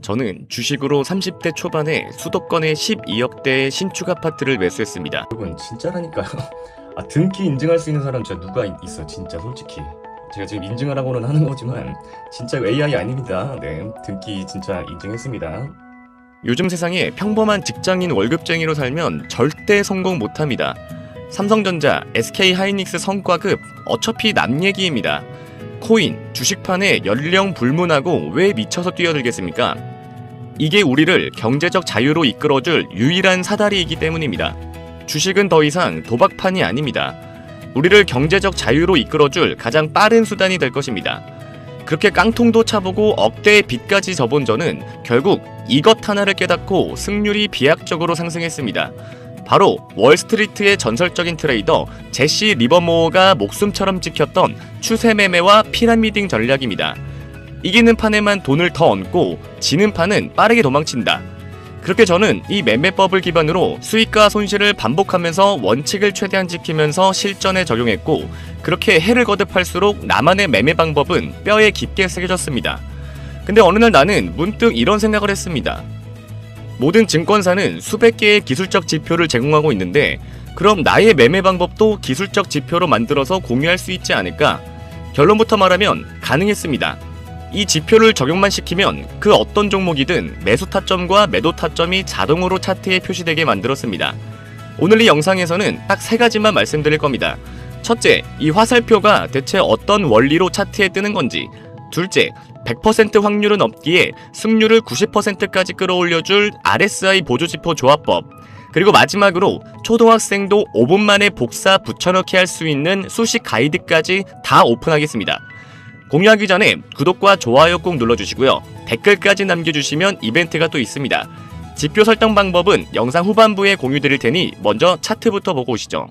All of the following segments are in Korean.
저는 주식으로 30대 초반에 수도권의 12억대의 신축 아파트를 매수했습니다. 여러분 진짜라니까요. 등기 인증할 수 있는 사람 진짜 누가 있어 진짜 솔직히. 제가 지금 인증하라고는 하는 거지만 진짜 AI 아닙니다. 네, 등기 진짜 인증했습니다. 요즘 세상에 평범한 직장인 월급쟁이로 살면 절대 성공 못합니다. 삼성전자, SK하이닉스 성과급 어차피 남 얘기입니다. 코인, 주식판에 연령 불문하고 왜 미쳐서 뛰어들겠습니까? 이게 우리를 경제적 자유로 이끌어줄 유일한 사다리이기 때문입니다. 주식은 더 이상 도박판이 아닙니다. 우리를 경제적 자유로 이끌어줄 가장 빠른 수단이 될 것입니다. 그렇게 깡통도 차보고 억대의 빚까지 져본 저는 결국 이것 하나를 깨닫고 승률이 비약적으로 상승했습니다. 바로 월스트리트의 전설적인 트레이더 제시 리버모어가 목숨처럼 지켰던 추세 매매와 피라미딩 전략입니다. 이기는 판에만 돈을 더 얹고 지는 판은 빠르게 도망친다. 그렇게 저는 이 매매법을 기반으로 수익과 손실을 반복하면서 원칙을 최대한 지키면서 실전에 적용했고, 그렇게 해를 거듭할수록 나만의 매매 방법은 뼈에 깊게 새겨졌습니다. 근데 어느 날 나는 문득 이런 생각을 했습니다. 모든 증권사는 수백 개의 기술적 지표를 제공하고 있는데 그럼 나의 매매 방법도 기술적 지표로 만들어서 공유할 수 있지 않을까? 결론부터 말하면 가능했습니다. 이 지표를 적용만 시키면 그 어떤 종목이든 매수 타점과 매도 타점이 자동으로 차트에 표시되게 만들었습니다. 오늘 이 영상에서는 딱 세 가지만 말씀드릴 겁니다. 첫째, 이 화살표가 대체 어떤 원리로 차트에 뜨는 건지. 둘째, 100% 확률은 없기에 승률을 90%까지 끌어올려줄 RSI 보조지표 조합법. 그리고 마지막으로 초등학생도 5분 만에 복사 붙여넣기 할 수 있는 수식 가이드까지 다 오픈하겠습니다. 공유하기 전에 구독과 좋아요 꼭 눌러주시고요. 댓글까지 남겨주시면 이벤트가 또 있습니다. 지표 설정 방법은 영상 후반부에 공유드릴 테니 먼저 차트부터 보고 오시죠.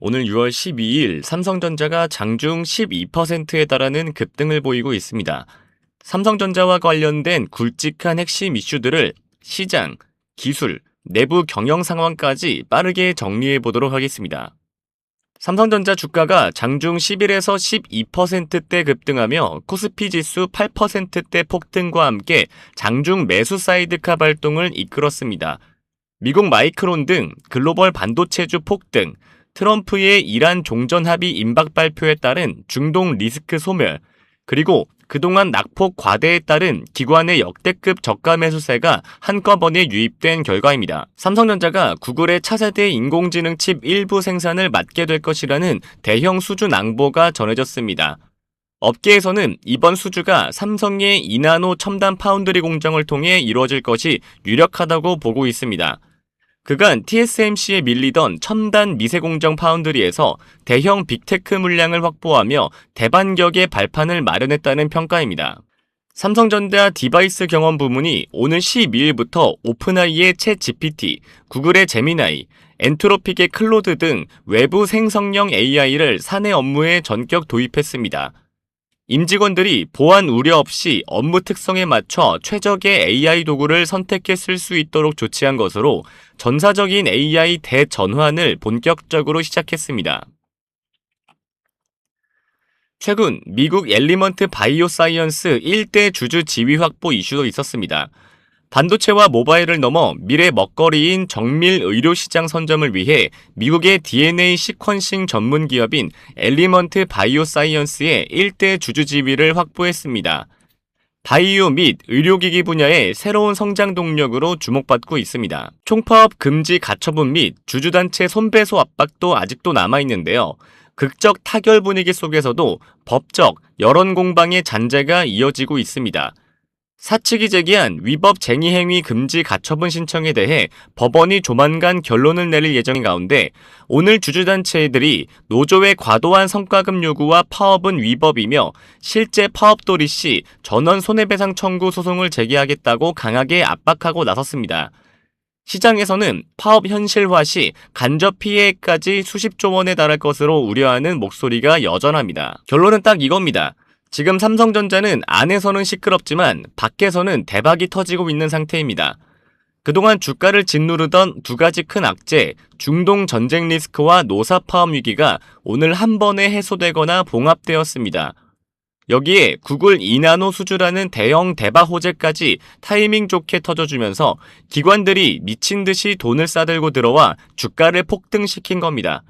오늘 6월 12일 삼성전자가 장중 12%에 달하는 급등을 보이고 있습니다. 삼성전자와 관련된 굵직한 핵심 이슈들을 시장, 기술, 내부 경영 상황까지 빠르게 정리해 보도록 하겠습니다. 삼성전자 주가가 장중 10일에서 12%대 급등하며 코스피 지수 8%대 폭등과 함께 장중 매수 사이드카 발동을 이끌었습니다. 미국 마이크론 등 글로벌 반도체주 폭등, 트럼프의 이란 종전 합의 임박 발표에 따른 중동 리스크 소멸, 그리고 그동안 낙폭 과대에 따른 기관의 역대급 저가 매수세가 한꺼번에 유입된 결과입니다. 삼성전자가 구글의 차세대 인공지능 칩 일부 생산을 맡게 될 것이라는 대형 수주 낭보가 전해졌습니다. 업계에서는 이번 수주가 삼성의 이나노 첨단 파운드리 공장을 통해 이루어질 것이 유력하다고 보고 있습니다. 그간 TSMC에 밀리던 첨단 미세공정 파운드리에서 대형 빅테크 물량을 확보하며 대반격의 발판을 마련했다는 평가입니다. 삼성전자 디바이스 경험 부문이 오늘 12일부터 오픈AI의 챗GPT, 구글의 제미나이, 엔트로픽의 클로드 등 외부 생성형 AI를 사내 업무에 전격 도입했습니다. 임직원들이 보안 우려 없이 업무 특성에 맞춰 최적의 AI 도구를 선택해 쓸 수 있도록 조치한 것으로 전사적인 AI 대전환을 본격적으로 시작했습니다. 최근 미국 엘리먼트 바이오사이언스 1대 주주 지위 확보 이슈도 있었습니다. 반도체와 모바일을 넘어 미래 먹거리인 정밀 의료시장 선점을 위해 미국의 DNA 시퀀싱 전문 기업인 엘리먼트 바이오사이언스의 1대 주주 지위를 확보했습니다. 바이오 및 의료기기 분야의 새로운 성장 동력으로 주목받고 있습니다. 총파업 금지 가처분 및 주주단체 손배소 압박도 아직도 남아있는데요. 극적 타결 분위기 속에서도 법적, 여론 공방의 잔재가 이어지고 있습니다. 사측이 제기한 위법 쟁의행위 금지 가처분 신청에 대해 법원이 조만간 결론을 내릴 예정인 가운데 오늘 주주단체들이 노조의 과도한 성과급 요구와 파업은 위법이며 실제 파업 도리 시 전원 손해배상 청구 소송을 제기하겠다고 강하게 압박하고 나섰습니다. 시장에서는 파업 현실화 시 간접 피해까지 수십조 원에 달할 것으로 우려하는 목소리가 여전합니다. 결론은 딱 이겁니다. 지금 삼성전자는 안에서는 시끄럽지만 밖에서는 대박이 터지고 있는 상태입니다. 그동안 주가를 짓누르던 두 가지 큰 악재, 중동 전쟁 리스크와 노사 파업 위기가 오늘 한 번에 해소되거나 봉합되었습니다. 여기에 구글 이나노 수주라는 대형 대박 호재까지 타이밍 좋게 터져주면서 기관들이 미친듯이 돈을 싸들고 들어와 주가를 폭등시킨 겁니다.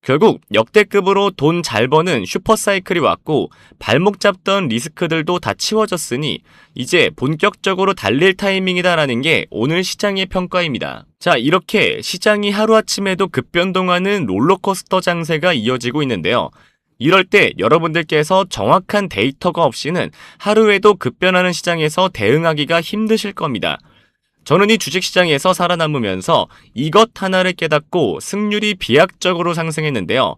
결국 역대급으로 돈 잘 버는 슈퍼사이클이 왔고 발목 잡던 리스크들도 다 치워졌으니 이제 본격적으로 달릴 타이밍이다라는 게 오늘 시장의 평가입니다. 자, 이렇게 시장이 하루아침에도 급변동하는 롤러코스터 장세가 이어지고 있는데요. 이럴 때 여러분들께서 정확한 데이터가 없이는 하루에도 급변하는 시장에서 대응하기가 힘드실 겁니다. 저는 이 주식시장에서 살아남으면서 이것 하나를 깨닫고 승률이 비약적으로 상승했는데요.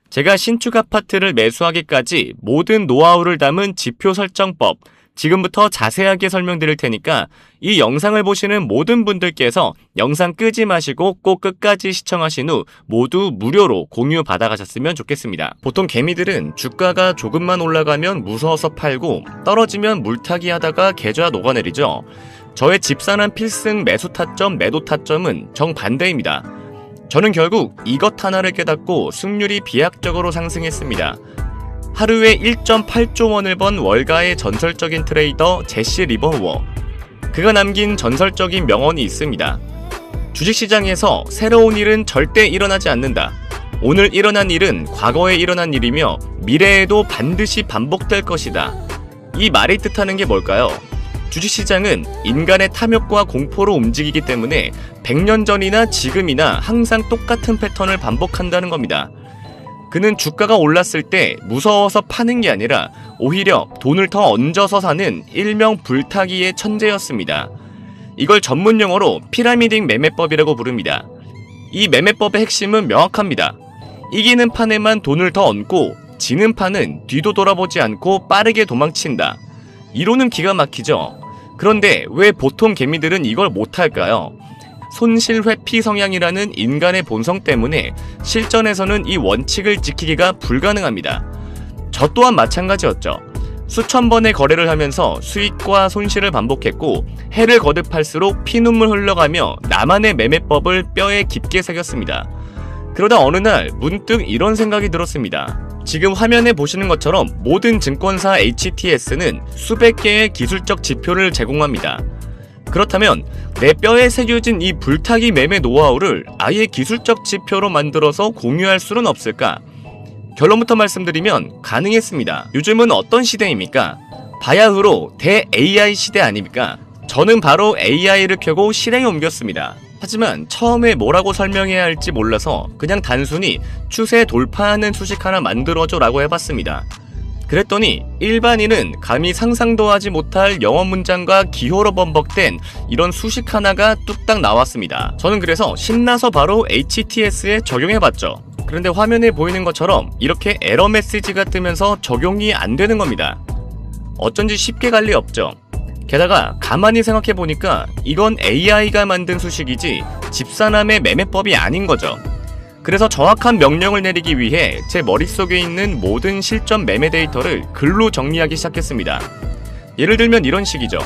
제가 신축 아파트를 매수하기까지 모든 노하우를 담은 지표 설정법, 지금부터 자세하게 설명드릴 테니까 이 영상을 보시는 모든 분들께서 영상 끄지 마시고 꼭 끝까지 시청하신 후 모두 무료로 공유 받아가셨으면 좋겠습니다. 보통 개미들은 주가가 조금만 올라가면 무서워서 팔고 떨어지면 물타기 하다가 계좌 녹아내리죠. 저의 집사람 필승 매수 타점, 매도 타점은 정반대입니다. 저는 결국 이것 하나를 깨닫고 승률이 비약적으로 상승했습니다. 하루에 1.8조 원을 번 월가의 전설적인 트레이더 제시 리버워. 그가 남긴 전설적인 명언이 있습니다. 주식시장에서 새로운 일은 절대 일어나지 않는다. 오늘 일어난 일은 과거에 일어난 일이며 미래에도 반드시 반복될 것이다. 이 말이 뜻하는 게 뭘까요? 주식시장은 인간의 탐욕과 공포로 움직이기 때문에 100년 전이나 지금이나 항상 똑같은 패턴을 반복한다는 겁니다. 그는 주가가 올랐을 때 무서워서 파는 게 아니라 오히려 돈을 더 얹어서 사는 일명 불타기의 천재였습니다. 이걸 전문용어로 피라미딩 매매법이라고 부릅니다. 이 매매법의 핵심은 명확합니다. 이기는 판에만 돈을 더 얹고 지는 판은 뒤도 돌아보지 않고 빠르게 도망친다. 이론은 기가 막히죠. 그런데 왜 보통 개미들은 이걸 못할까요? 손실 회피 성향이라는 인간의 본성 때문에 실전에서는 이 원칙을 지키기가 불가능합니다. 저 또한 마찬가지였죠. 수천 번의 거래를 하면서 수익과 손실을 반복했고 해를 거듭할수록 피눈물 흘러가며 나만의 매매법을 뼈에 깊게 새겼습니다. 그러다 어느 날 문득 이런 생각이 들었습니다. 지금 화면에 보시는 것처럼 모든 증권사 HTS는 수백 개의 기술적 지표를 제공합니다. 그렇다면 내 뼈에 새겨진 이 불타기 매매 노하우를 아예 기술적 지표로 만들어서 공유할 수는 없을까? 결론부터 말씀드리면 가능했습니다. 요즘은 어떤 시대입니까? 바야흐로 대-AI 시대 아닙니까? 저는 바로 AI를 켜고 실행에 옮겼습니다. 하지만 처음에 뭐라고 설명해야 할지 몰라서 그냥 단순히 추세 돌파하는 수식 하나 만들어줘 라고 해봤습니다. 그랬더니 일반인은 감히 상상도 하지 못할 영어 문장과 기호로 번복된 이런 수식 하나가 뚝딱 나왔습니다. 저는 그래서 신나서 바로 HTS에 적용해봤죠. 그런데 화면에 보이는 것처럼 이렇게 에러 메시지가 뜨면서 적용이 안 되는 겁니다. 어쩐지 쉽게 갈 리 없죠. 게다가 가만히 생각해보니까 이건 AI가 만든 수식이지 집사남의 매매법이 아닌 거죠. 그래서 정확한 명령을 내리기 위해 제 머릿속에 있는 모든 실전 매매 데이터를 글로 정리하기 시작했습니다. 예를 들면 이런 식이죠.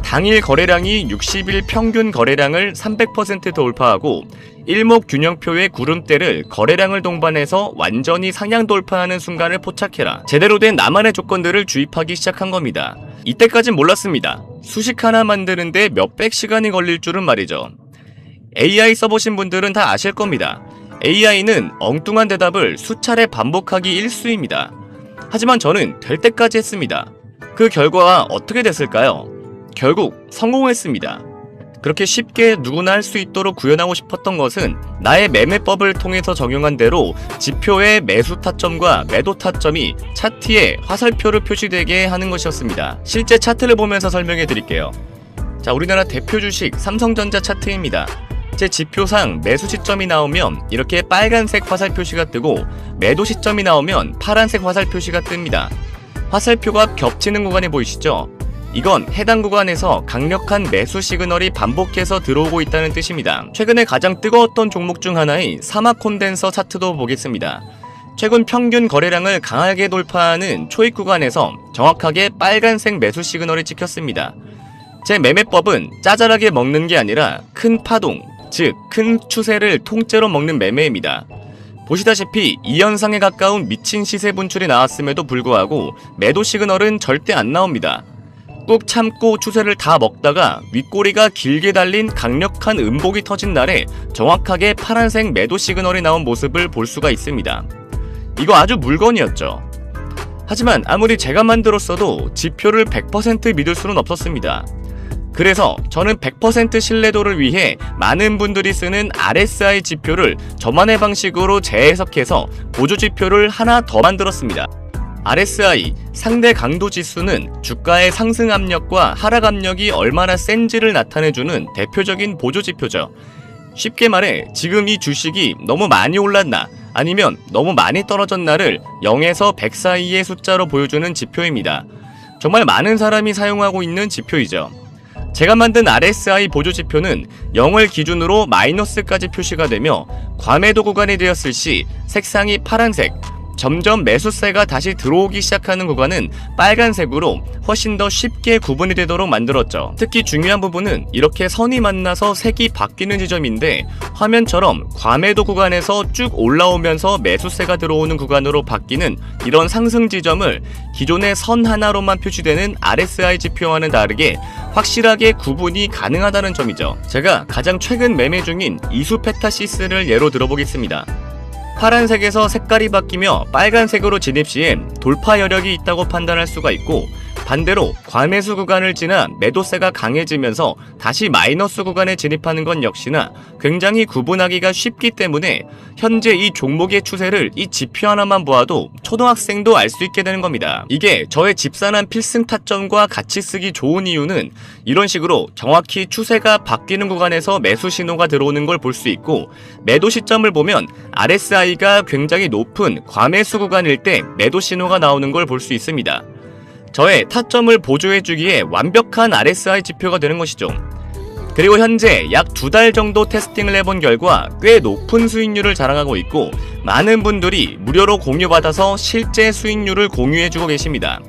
당일 거래량이 60일 평균 거래량을 300% 돌파하고 일목균형표의 구름대를 거래량을 동반해서 완전히 상향 돌파하는 순간을 포착해라. 제대로 된 나만의 조건들을 주입하기 시작한 겁니다. 이때까진 몰랐습니다. 수식 하나 만드는데 몇백 시간이 걸릴 줄은 말이죠. AI 써보신 분들은 다 아실 겁니다. AI는 엉뚱한 대답을 수차례 반복하기 일쑤입니다. 하지만 저는 될 때까지 했습니다. 그 결과가 어떻게 됐을까요? 결국 성공했습니다. 그렇게 쉽게 누구나 할 수 있도록 구현하고 싶었던 것은 나의 매매법을 통해서 적용한 대로 지표의 매수 타점과 매도 타점이 차트에 화살표로 표시되게 하는 것이었습니다. 실제 차트를 보면서 설명해 드릴게요. 자, 우리나라 대표 주식 삼성전자 차트입니다. 제 지표상 매수 시점이 나오면 이렇게 빨간색 화살 표시가 뜨고 매도 시점이 나오면 파란색 화살 표시가 뜹니다. 화살표가 겹치는 구간이 보이시죠? 이건 해당 구간에서 강력한 매수 시그널이 반복해서 들어오고 있다는 뜻입니다. 최근에 가장 뜨거웠던 종목 중 하나인 사막 콘덴서 차트도 보겠습니다. 최근 평균 거래량을 강하게 돌파하는 초입 구간에서 정확하게 빨간색 매수 시그널이 찍혔습니다. 제 매매법은 짜잘하게 먹는 게 아니라 큰 파동, 즉 큰 추세를 통째로 먹는 매매입니다. 보시다시피 2연상에 가까운 미친 시세 분출이 나왔음에도 불구하고 매도 시그널은 절대 안 나옵니다. 꾹 참고 추세를 다 먹다가 윗꼬리가 길게 달린 강력한 음봉이 터진 날에 정확하게 파란색 매도 시그널이 나온 모습을 볼 수가 있습니다. 이거 아주 물건이었죠. 하지만 아무리 제가 만들었어도 지표를 100% 믿을 수는 없었습니다. 그래서 저는 100% 신뢰도를 위해 많은 분들이 쓰는 RSI 지표를 저만의 방식으로 재해석해서 보조 지표를 하나 더 만들었습니다. RSI 상대 강도 지수는 주가의 상승 압력과 하락 압력이 얼마나 센지를 나타내주는 대표적인 보조 지표죠. 쉽게 말해 지금 이 주식이 너무 많이 올랐나 아니면 너무 많이 떨어졌나를 0에서 100 사이의 숫자로 보여주는 지표입니다. 정말 많은 사람이 사용하고 있는 지표이죠. 제가 만든 RSI 보조 지표는 0을 기준으로 마이너스까지 표시가 되며 과매도 구간이 되었을 시 색상이 파란색, 점점 매수세가 다시 들어오기 시작하는 구간은 빨간색으로 훨씬 더 쉽게 구분이 되도록 만들었죠. 특히 중요한 부분은 이렇게 선이 만나서 색이 바뀌는 지점인데 화면처럼 과매도 구간에서 쭉 올라오면서 매수세가 들어오는 구간으로 바뀌는 이런 상승 지점을 기존의 선 하나로만 표시되는 RSI 지표와는 다르게 확실하게 구분이 가능하다는 점이죠. 제가 가장 최근 매매 중인 이수페타시스를 예로 들어보겠습니다. 파란색에서 색깔이 바뀌며 빨간색으로 진입 시에 돌파 여력이 있다고 판단할 수가 있고, 반대로 과매수 구간을 지나 매도세가 강해지면서 다시 마이너스 구간에 진입하는 건 역시나 굉장히 구분하기가 쉽기 때문에 현재 이 종목의 추세를 이 지표 하나만 보아도 초등학생도 알 수 있게 되는 겁니다. 이게 저의 집산한 필승 타점과 같이 쓰기 좋은 이유는 이런 식으로 정확히 추세가 바뀌는 구간에서 매수 신호가 들어오는 걸 볼 수 있고, 매도 시점을 보면 RSI가 굉장히 높은 과매수 구간일 때 매도 신호가 나오는 걸 볼 수 있습니다. 저의 타점을 보조해주기에 완벽한 RSI 지표가 되는 것이죠. 그리고 현재 약 2달 정도 테스팅을 해본 결과 꽤 높은 수익률을 자랑하고 있고, 많은 분들이 무료로 공유받아서 실제 수익률을 공유해주고 계십니다.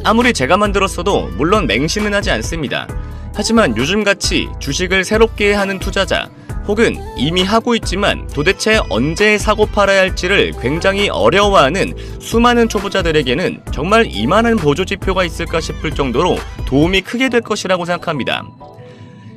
아무리 제가 만들었어도 물론 맹신은 하지 않습니다. 하지만 요즘같이 주식을 새롭게 하는 투자자, 혹은 이미 하고 있지만 도대체 언제 사고 팔아야 할지를 굉장히 어려워하는 수많은 초보자들에게는 정말 이만한 보조지표가 있을까 싶을 정도로 도움이 크게 될 것이라고 생각합니다.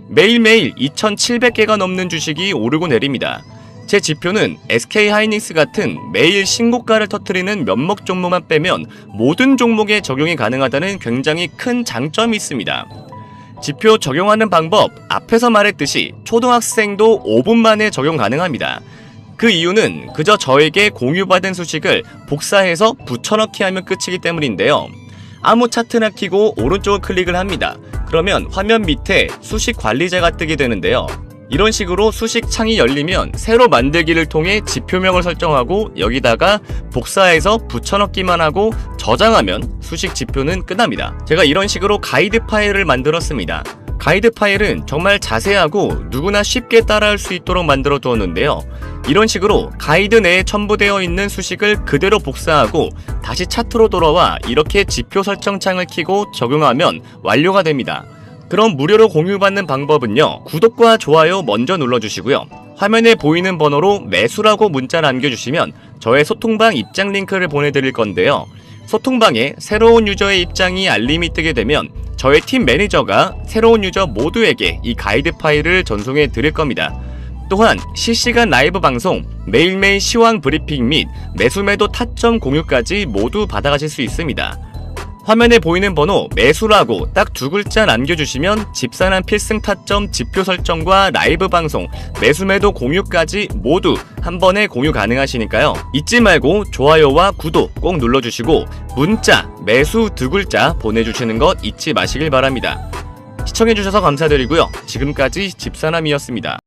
매일매일 2,700개가 넘는 주식이 오르고 내립니다. 제 지표는 SK하이닉스 같은 매일 신고가를 터뜨리는 몇몇 종목만 빼면 모든 종목에 적용이 가능하다는 굉장히 큰 장점이 있습니다. 지표 적용하는 방법, 앞에서 말했듯이 초등학생도 5분 만에 적용 가능합니다. 그 이유는 그저 저에게 공유받은 수식을 복사해서 붙여넣기 하면 끝이기 때문인데요. 아무 차트나 켜고 오른쪽을 클릭을 합니다. 그러면 화면 밑에 수식 관리자가 뜨게 되는데요. 이런 식으로 수식 창이 열리면 새로 만들기를 통해 지표명을 설정하고 여기다가 복사해서 붙여넣기만 하고 저장하면 수식 지표는 끝납니다. 제가 이런 식으로 가이드 파일을 만들었습니다. 가이드 파일은 정말 자세하고 누구나 쉽게 따라할 수 있도록 만들어 두었는데요. 이런 식으로 가이드 내에 첨부되어 있는 수식을 그대로 복사하고 다시 차트로 돌아와 이렇게 지표 설정 창을 켜고 적용하면 완료가 됩니다. 그럼 무료로 공유받는 방법은요, 구독과 좋아요 먼저 눌러주시고요, 화면에 보이는 번호로 매수라고 문자 남겨주시면 저의 소통방 입장 링크를 보내드릴 건데요. 소통방에 새로운 유저의 입장이 알림이 뜨게 되면 저의 팀 매니저가 새로운 유저 모두에게 이 가이드 파일을 전송해 드릴 겁니다. 또한 실시간 라이브 방송, 매일매일 시황 브리핑 및 매수매도 타점 공유까지 모두 받아가실 수 있습니다. 화면에 보이는 번호 매수라고 딱 2글자 남겨주시면 집산한 필승 타점 지표 설정과 라이브 방송, 매수매도 공유까지 모두 한 번에 공유 가능하시니까요. 잊지 말고 좋아요와 구독 꼭 눌러주시고 문자 매수 2글자 보내주시는 것 잊지 마시길 바랍니다. 시청해주셔서 감사드리고요. 지금까지 집사남이었습니다.